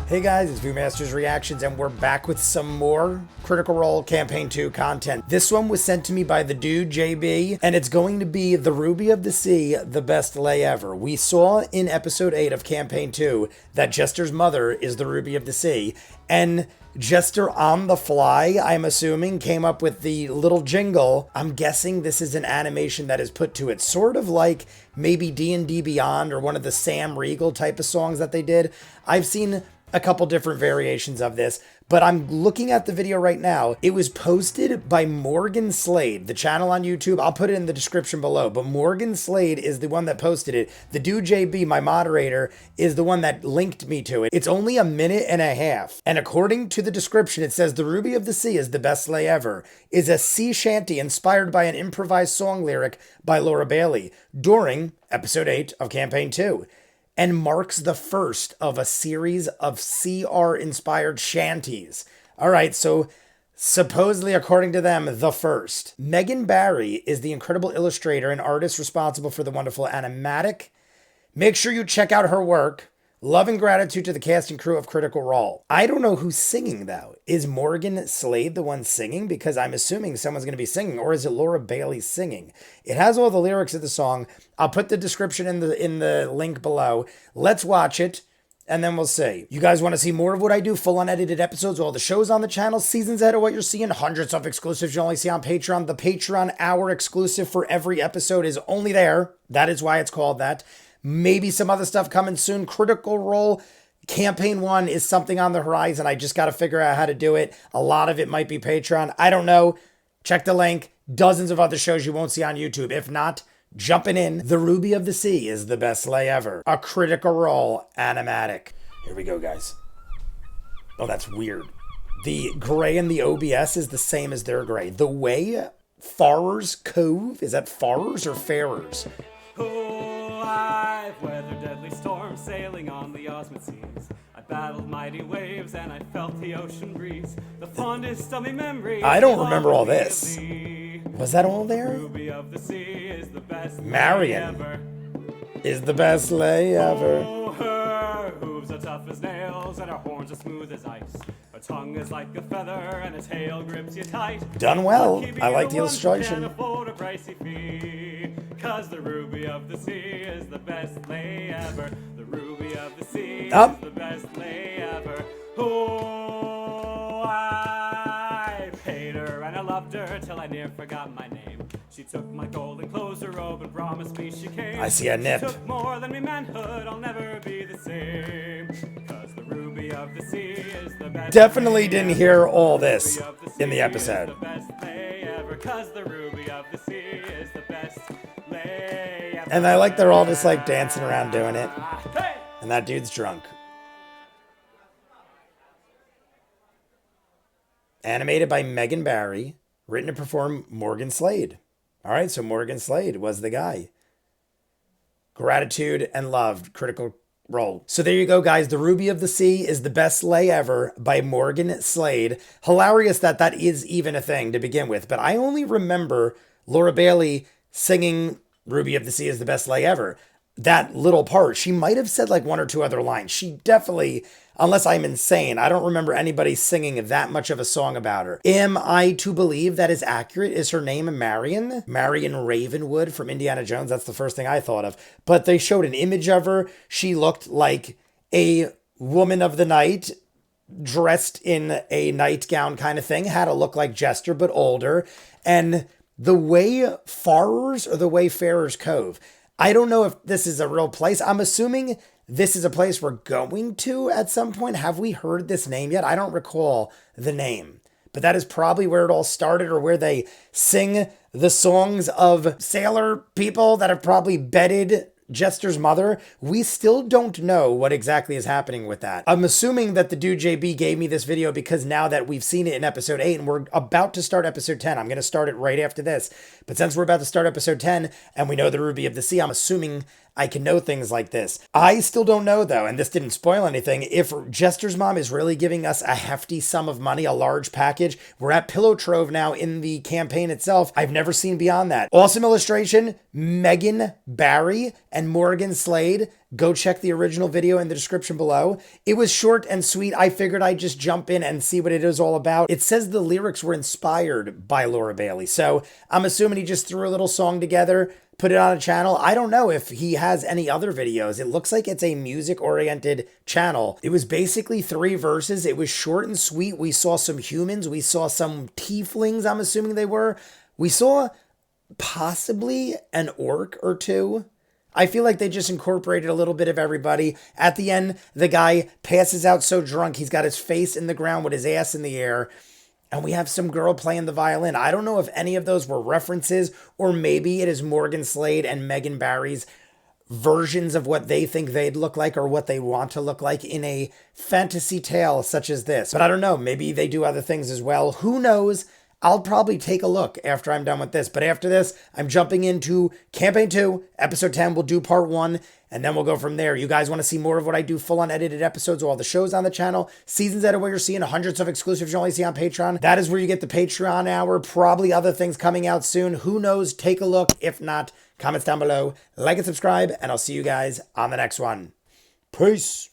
Hey guys, it's ViewMasters Reactions, and we're back with some more Critical Role Campaign 2 content. This one was sent to me by the dude, JB, and it's going to be The Ruby of the Sea, the best lay ever. We saw in episode 8 of Campaign 2 that Jester's mother is the Ruby of the Sea, and Jester on the fly, I'm assuming, came up with the little jingle. I'm guessing this is an animation that is put to it, sort of like maybe D&D Beyond or one of the Sam Riegel type of songs that they did. I've seen a couple different variations of this, but I'm looking at the video right now. It was posted by Morgan Slade, the channel on YouTube. I'll put it in the description below, but Morgan Slade is the one that posted it. The dude JB, my moderator, is the one that linked me to it. It's only a minute and a half, and according to the description, it says The Ruby of the Sea is the best lay ever, is a sea shanty inspired by an improvised song lyric by Laura Bailey during episode 8 of Campaign 2. And marks the first of a series of CR-inspired shanties. All right, so supposedly, according to them, the first. Megan Barry is the incredible illustrator and artist responsible for the wonderful Animatic. Make sure you check out her work. Love and gratitude to the cast and crew of Critical Role. I don't know who's singing, though. Is Morgan Slade the one singing? Because I'm assuming someone's going to be singing, or is it Laura Bailey singing? It has all the lyrics of the song. I'll put the description in the link below. Let's watch it, and then we'll see. You guys want to see more of what I do? Full unedited episodes, all the shows on the channel, seasons ahead of what you're seeing, hundreds of exclusives you only see on Patreon. The Patreon hour exclusive for every episode is only there. That is why it's called that. Maybe some other stuff coming soon. Critical Role Campaign 1 is something on the horizon. I just got to figure out how to do it. A lot of it might be Patreon. I don't know. Check the link. Dozens of other shows you won't see on YouTube. If not, jumping in. The Ruby of the Sea is the best lay ever. A Critical Role animatic. Here we go, guys. Oh, that's weird. The gray in the OBS is the same as their gray. The way Farrers Cove, is that Farrers or Farers? I've weathered deadly storms sailing on the Osmond seas. I battled mighty waves and I felt the ocean breeze. The fondest of me memories. I don't remember all this. Was that all there? Ruby of the Sea is the best Marion lay ever. is the best lay ever. Oh, her hooves are tough as nails and her horns are smooth as ice. Her tongue is like a feather and her tail grips you tight. Done well. I like the illustration. Cause the Ruby of the Sea is the best lay ever. The Ruby of the Sea is the best lay ever. Oh, I paid her and I loved her till I near forgot my name. She took my golden clothes, her robe, and promised me she came. I see a nip. She took more than me manhood, I'll never be the same. Cause the Ruby of the Sea is the best. Definitely didn't hear all this in the episode. The best lay ever. Cause the Ruby of the Sea is the best lay ever. And I like they're all just like dancing around doing it. And that dude's drunk. Animated by Megan Barry. Written and performed Morgan Slade. All right, so Morgan Slade was the guy. Gratitude and loved Critical Role. So there you go, guys. The Ruby of the Sea is the best lay ever by Morgan Slade. Hilarious that that is even a thing to begin with. But I only remember Laura Bailey singing Ruby of the Sea is the best lay ever. That little part. She might have said like one or two other lines. She definitely, unless I'm insane, I don't remember anybody singing that much of a song about her. Am I to believe that is accurate? Is her name Marion? Marion Ravenwood from Indiana Jones? That's the first thing I thought of. But they showed an image of her. She looked like a woman of the night, dressed in a nightgown kind of thing. Had a look like Jester, but older. And the way Farrers or the way Farrers Cove, I don't know if this is a real place. I'm assuming this is a place we're going to at some point. Have we heard this name yet? I don't recall the name, but that is probably where it all started, or where they sing the songs of sailor people that have probably bedded Jester's mother. We still don't know what exactly is happening with that. I'm assuming that the dude JB gave me this video because now that we've seen it in episode 8 and we're about to start episode 10, I'm going to start it right after this. But since we're about to start episode 10 and we know the Ruby of the Sea, I'm assuming I can know things like this. I still don't know though, and this didn't spoil anything, if Jester's mom is really giving us a hefty sum of money, a large package. We're at Pillow Trove now in the campaign itself. I've never seen beyond that. Awesome illustration, Megan Barry and Morgan Slade. Go check the original video in the description below. It was short and sweet. I figured I'd just jump in and see what it is all about. It says the lyrics were inspired by Laura Bailey, so I'm assuming he just threw a little song together, put it on a channel. I don't know if he has any other videos. It looks like it's a music-oriented channel. It was basically 3 verses. It was short and sweet. We saw some humans. We saw some tieflings, I'm assuming they were. We saw possibly an orc or 2. I feel like they just incorporated a little bit of everybody. At the end, the guy passes out so drunk, he's got his face in the ground with his ass in the air. And we have some girl playing the violin. I don't know if any of those were references, or maybe it is Morgan Slade and Megan Barry's versions of what they think they'd look like or what they want to look like in a fantasy tale such as this. But I don't know. Maybe they do other things as well. Who knows? I'll probably take a look after I'm done with this. But after this, I'm jumping into Campaign 2, Episode 10. We'll do Part 1, and then we'll go from there. You guys want to see more of what I do, full unedited episodes of all the shows on the channel, seasons that are where you're seeing hundreds of exclusives you only see on Patreon. That is where you get the Patreon hour, probably other things coming out soon. Who knows? Take a look. If not, comments down below, like and subscribe, and I'll see you guys on the next one. Peace.